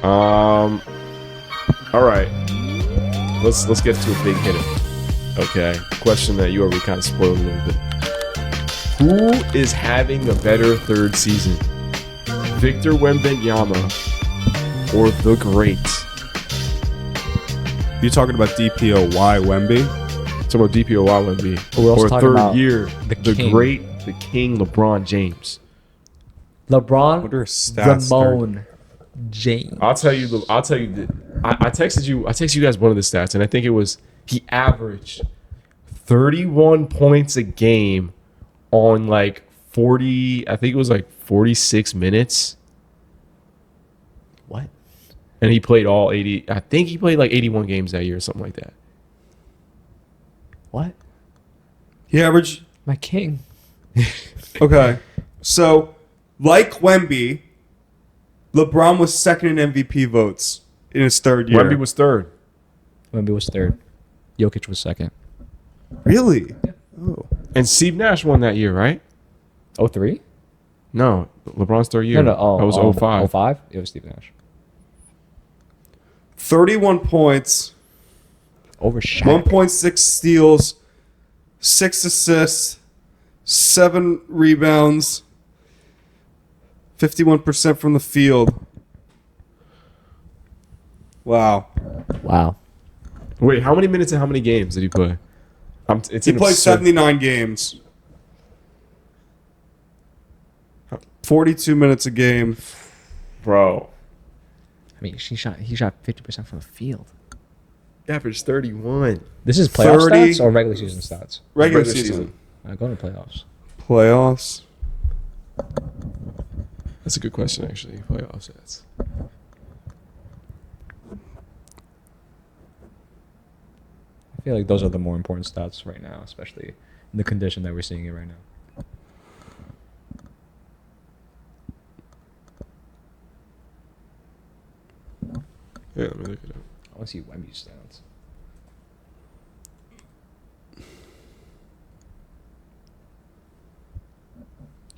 All right. Let's get to a big hitter. Okay. Question that you already kind of spoiled a little bit. Who is having a better third season? Victor Wembanyama or the Great? You talking about DPOY Wemby? Talking about DPOY Wemby. We're also Or talking third about year, the the king. Great, the King LeBron James. LeBron What are his stats? Ramon James. I texted you guys one of the stats, and I think it was he averaged 31 points a game on like 40, I think it was like 46 minutes. What? And he played all 80. I think he played like 81 games that year or something like that. What? He averaged. My king. Okay. So, like Wemby, LeBron was second in MVP votes in his third year. Wemby was third. Wemby was third. Jokic was second. Really? Oh. And Steve Nash won that year, right? 03? No, LeBron's third year. No. Oh, that was 05. 05? It was Steve Nash. 31 points, Over Shaq. 1.6 steals, 6 assists, 7 rebounds, 51% from the field. Wow. Wow. Wait, how many minutes and how many games did he play? He played 79 games. 42 minutes a game. Bro. I mean, he shot 50% from the field. Average 31. This is playoff 30. stats or regular season stats? Regular Regular season. Go to playoffs. Playoffs. That's a good question, actually. Playoff stats. I feel like those are the more important stats right now, especially in the condition that we're seeing it right now. Yeah, let me look it up. I want to see Wemby's stats.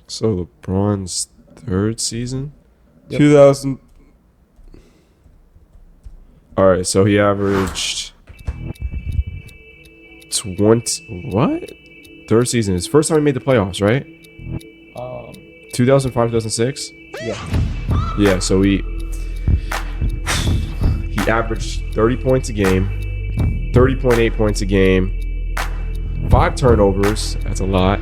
So LeBron's third season? Yep. 2000. All right, so he averaged 20. What? Third season. His first time he made the playoffs, right? 2005, 2006? Yeah. Yeah, so he averaged 30 points a game, 30.8 points a game, 5 turnovers. That's a lot.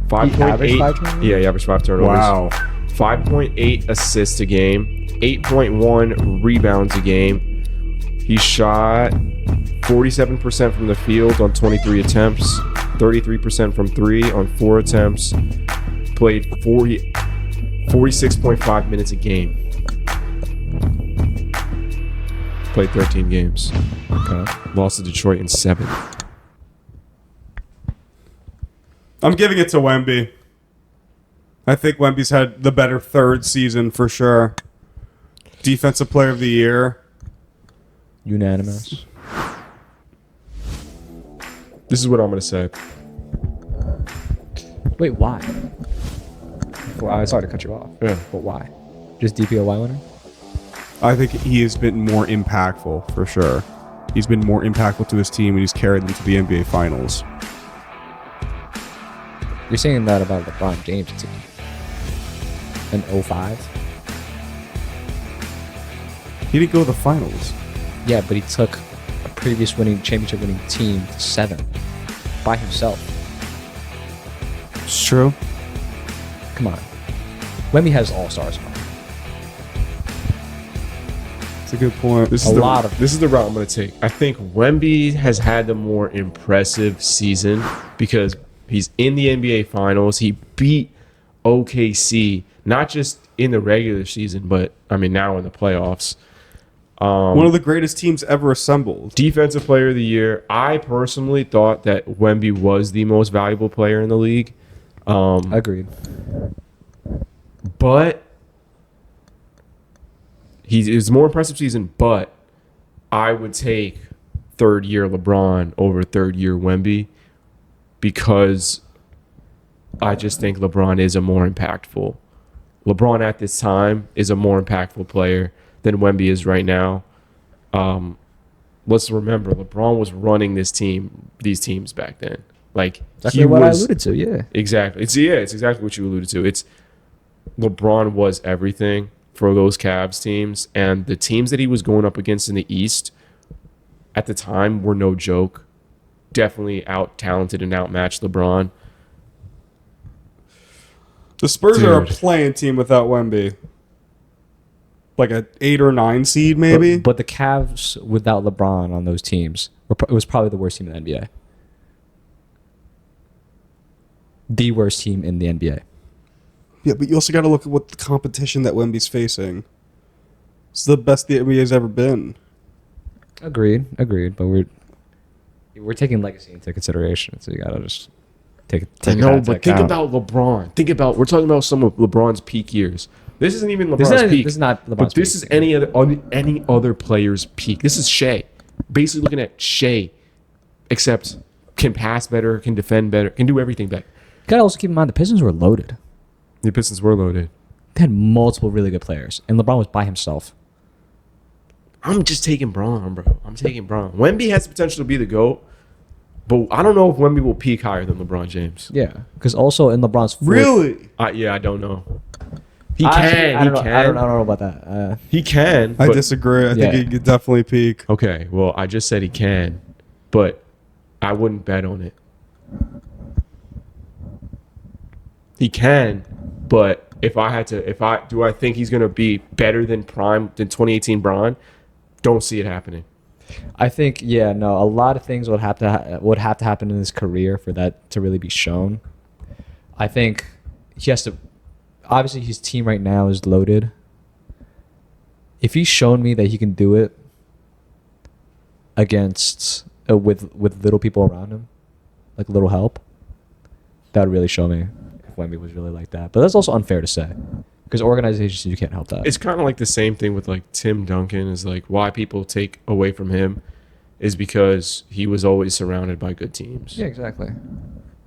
5.8. averaged 5 turnovers? Yeah, he averaged 5 turnovers. Wow. 5.8 assists a game, 8.1 rebounds a game. He shot 47% from the field on 23 attempts, 33% from 3 on 4 attempts. Played 46.5 minutes a game. Played 13 games. Okay. Lost to Detroit in 7. I'm giving it to Wemby. I think Wemby's had the better third season for sure. Defensive player of the year. Unanimous. This is what I'm going to say. Wait, why? Well, I sorry to cut you off. Yeah. But why? Just DPOY winner? I think he has been more impactful for sure. He's been more impactful to his team and he's carried them to the NBA Finals. You're saying that about LeBron James' team. In 05? He didn't go to the finals. Yeah, but he took a previous championship winning team to 7 by himself. It's true. Come on. Wemby has all-stars. It's a good point. This A is lot of- this is the route I'm going to take. I think Wemby has had the more impressive season because he's in the NBA Finals. He beat OKC, not just in the regular season, but I mean now in the playoffs. One of the greatest teams ever assembled. Defensive Player of the Year. I personally thought that Wemby was the most valuable player in the league. Agreed. But it was a more impressive season, but I would take third year LeBron over third year Wemby because I just think LeBron is a more impactful. LeBron at this time is a more impactful player than Wemby is right now. Let's remember, LeBron was running these teams back then. Like Exactly what I alluded to. Yeah. Exactly. It's exactly what you alluded to. It's LeBron was everything for those Cavs teams, and the teams that he was going up against in the East at the time were no joke. Definitely out-talented and outmatched LeBron. The Spurs are a Dude. playing team without Wemby. Like a 8 or 9 seed, maybe. But the Cavs without LeBron on those teams, it was probably the worst team in the NBA. The worst team in the NBA. Yeah, but you also got to look at what the competition that Wemby's facing. It's the best the NBA's ever been. Agreed. But we're taking legacy into consideration, so you gotta just take I it know, into but think account. about LeBron. We're talking about some of LeBron's peak years. This isn't even LeBron's peak. This is not LeBron's But this peak. is any other player's peak. This is Shea. Basically looking at Shea, except can pass better, can defend better, can do everything better. You gotta also keep in mind the Pistons were loaded. The Pistons were loaded. They had multiple really good players, and LeBron was by himself. I'm just taking Braun, bro. I'm taking Braun. Wemby has the potential to be the GOAT, but I don't know if Wemby will peak higher than LeBron James. Yeah, because also in LeBron's Really? Yeah, I don't know. He Actually, can. I don't know. He can. I don't know about that. He can. I but- disagree. I Yeah. think he could definitely peak. Okay, well, I just said he can, but I wouldn't bet on it. He can, but do I think he's gonna be better than 2018 Bron? Don't see it happening. I think a lot of things would have to happen in his career for that to really be shown. I think he has to. Obviously, his team right now is loaded. If he's shown me that he can do it against with little people around him, like little help, that would really show me if Wemby was really like that. But that's also unfair to say because organizations, you can't help that. It's kind of like the same thing with like Tim Duncan. Is like why people take away from him is because he was always surrounded by good teams. Yeah, exactly.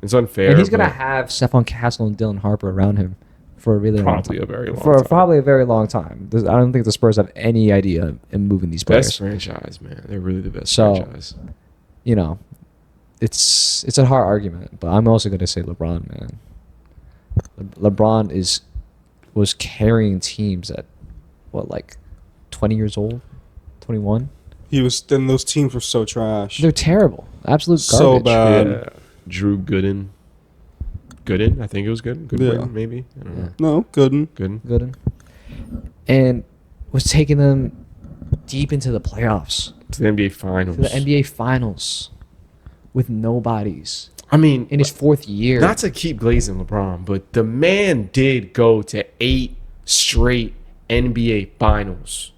It's unfair. And he's gonna but have Stephon Castle and Dylan Harper around him for a really long probably time. a very long For time. probably a very long time. I don't think the Spurs have any idea in moving these players. Best franchise, man. They're really the best So- franchise. You know, it's a hard argument, but I'm also gonna say LeBron, man. LeBron was carrying teams at like 20 years old, 21. He was. Then those teams were so trash. They're terrible, absolute So garbage. bad. Yeah. Drew Gooden. I think it was good. Yeah. Maybe. I don't know. No, couldn't. Gooden. Good, and was taking them deep into the playoffs, To the NBA Finals. to the NBA Finals, with nobodies I mean, in his fourth year. not to keep glazing LeBron, but the man did go to 8 straight NBA Finals.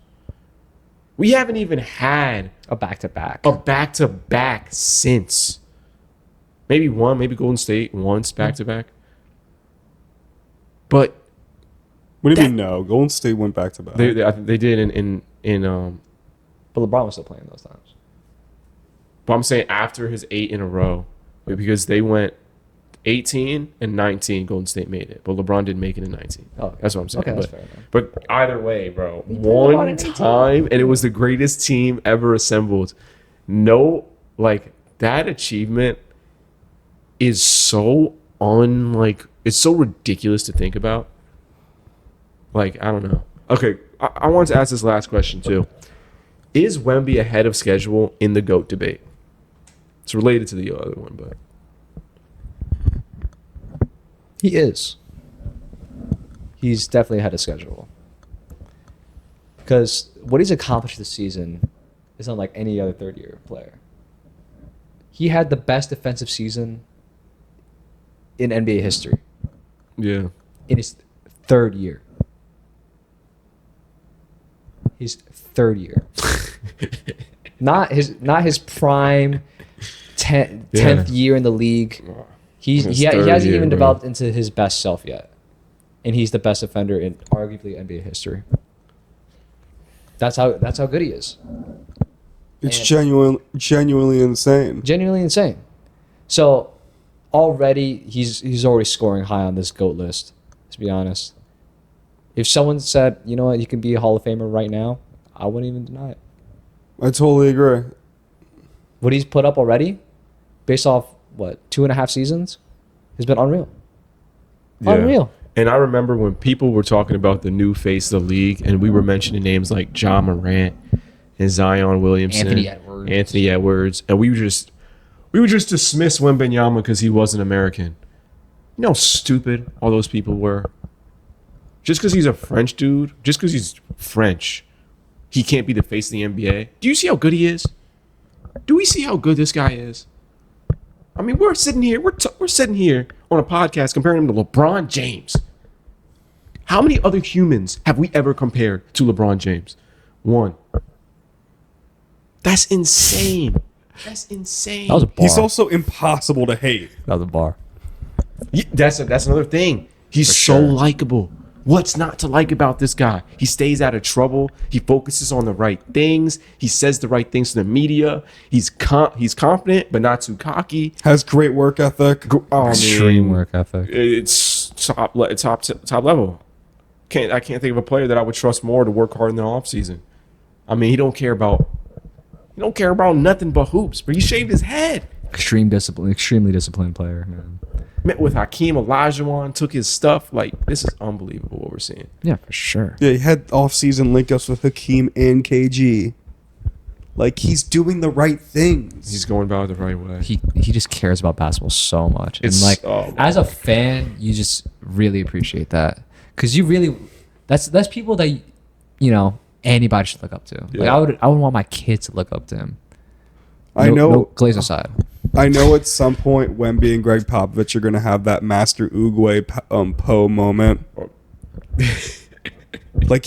We haven't even had a back-to-back. a back-to-back since. Maybe one, maybe Golden State once back-to-back. But What do you mean no? Golden State went back to back. they did in But LeBron was still playing those times. but I'm saying after his 8 in a row, because they went 18 and 19, Golden State made it, but LeBron didn't make it in 19. Oh, That's what I'm saying. Okay, that's but, fair enough. but either way, bro, He played LeBron one in 18. time, and it was the greatest team ever assembled. No, like that achievement is so it's so ridiculous to think about. Like, I don't know. Okay, I want to ask this last question too. Is Wemby ahead of schedule in the GOAT debate? It's related to the other one, but He is. He's definitely ahead of schedule. Because what he's accomplished this season is unlike any other third-year player. He had the best defensive season in NBA history yeah. in his third year. His third year. not his prime 10th year in the league. He His hasn't third year, even bro. developed into his best self yet. And he's the best defender in arguably NBA history. That's how good he is. It's And- genuinely insane. Genuinely insane. So already he's already scoring high on this GOAT list, to be honest. If someone said, you know what, you can be a Hall of Famer right now, I wouldn't even deny it. I totally agree. What he's put up already, based off, 2.5 seasons, has been unreal. Yeah. Unreal. And I remember when people were talking about the new face of the league, and we were mentioning names like John Morant and Zion Williamson, Anthony Edwards, and we would just dismiss Wembanyama because he wasn't American. You know how stupid all those people were. Just because he's a French dude, just because he's French, he can't be the face of the NBA. Do you see how good he is? Do we see how good this guy is? I mean, we're sitting here on a podcast comparing him to LeBron James. How many other humans have we ever compared to LeBron James? One. That's insane. That's insane. That was a bar. He's also impossible to hate. That was a bar. That's another thing. He's For so sure. likable. What's not to like about this guy? He stays out of trouble. He focuses on the right things. He says the right things to the media. He's confident, but not too cocky. Has great work ethic. Extreme work ethic. It's top level. I can't think of a player that I would trust more to work hard in the offseason. I mean, he don't care about nothing but hoops, but he shaved his head. Extremely disciplined player, man. Met with Hakeem Olajuwon, took his stuff. Like, this is unbelievable what we're seeing. Yeah, for sure. Yeah, he had off-season link-ups with Hakeem and KG. Like, he's doing the right things. He's going about it the right way. He just cares about basketball so much. And as a fan, you just really appreciate that. Because you really, that's people that, anybody should look up to. Yeah. Like, I would want my kids to look up to him. No Glaze aside. I know at some point Wemby and Greg Popovich are going to have that Master Oogway Poe moment. Like,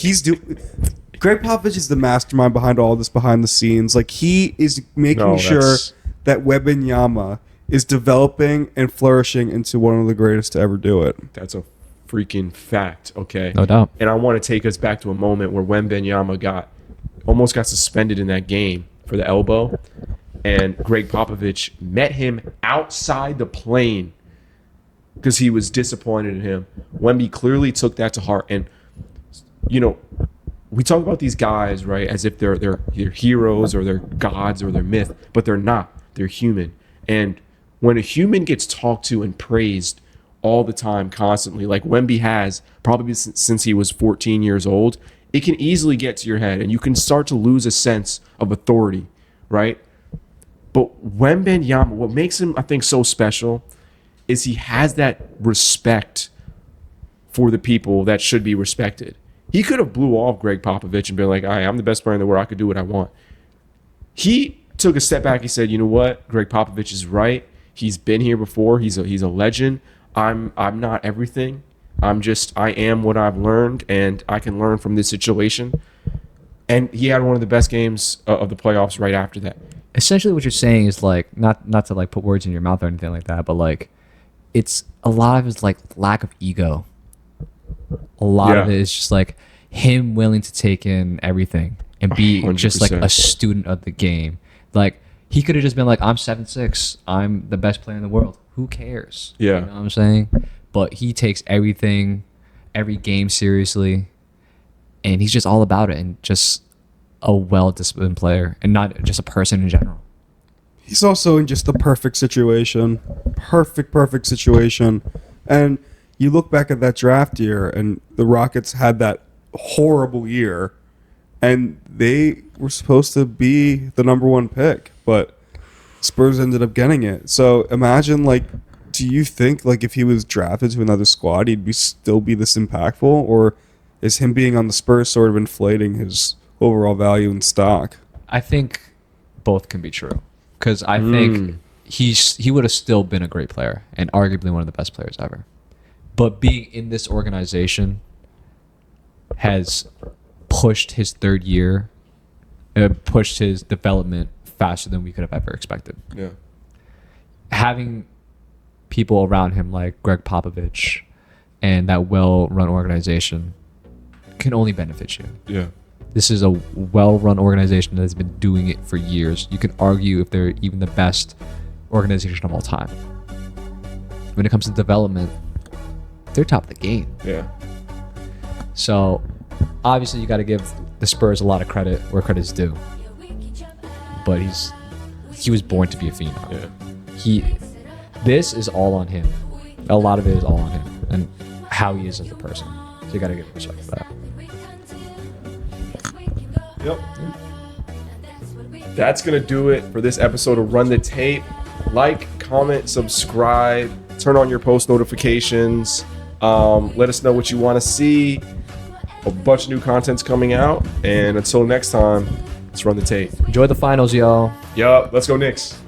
Greg Popovich is the mastermind behind all this behind the scenes. Like, he is making sure that Wembanyama is developing and flourishing into one of the greatest to ever do it. That's a freaking fact, okay? No doubt. And I want to take us back to a moment where Wembanyama almost got suspended in that game for the elbow. And Greg Popovich met him outside the plane because he was disappointed in him. Wemby clearly took that to heart. And, we talk about these guys, right, as if they're heroes or they're gods or they're myth, but they're not. They're human. And when a human gets talked to and praised all the time, constantly, like Wemby has, probably since he was 14 years old, it can easily get to your head and you can start to lose a sense of authority, right? But Wembanyama, what makes him, I think, so special is he has that respect for the people that should be respected. He could have blew off Greg Popovich and been like, I'm the best player in the world. I could do what I want. He took a step back. He said, you know what? Greg Popovich is right. He's been here before. He's a legend. I'm not everything. I am what I've learned, and I can learn from this situation. And he had one of the best games of the playoffs right after that. Essentially what you're saying is like not to like put words in your mouth or anything like that, but like it's a lot of his like lack of ego. A lot of it is just like him willing to take in everything and be 100%. just like a student of the game. Like he could have just been like, I'm 7'6", I'm the best player in the world. Who cares? Yeah. You know what I'm saying? But he takes every game seriously, and he's just all about it and just a well-disciplined player and not just a person in general. He's also in just the perfect situation. Perfect situation. And you look back at that draft year, and the Rockets had that horrible year, and they were supposed to be the number one pick, but Spurs ended up getting it. So imagine, like, do you think, like, if he was drafted to another squad, he'd still be this impactful? Or is him being on the Spurs sort of inflating his overall value in stock? I think both can be true, because I think he would have still been a great player and arguably one of the best players ever. But being in this organization has pushed his third year, pushed his development faster than we could have ever expected. Yeah. Having people around him like Greg Popovich and that well-run organization can only benefit you. Yeah. This is a well-run organization that has been doing it for years. You can argue if they're even the best organization of all time. When it comes to development, they're top of the game. Yeah. So obviously you got to give the Spurs a lot of credit where credit's due. But he was born to be a phenom. Yeah. This is all on him. A lot of it is all on him and how he is as a person. So you got to give respect for that. Yep. That's going to do it for this episode of Run the Tape. Like, comment, subscribe, turn on your post notifications. Let us know what you want to see. A bunch of new content's coming out. And until next time, let's run the tape. Enjoy the finals, y'all. Yup. Let's go Knicks.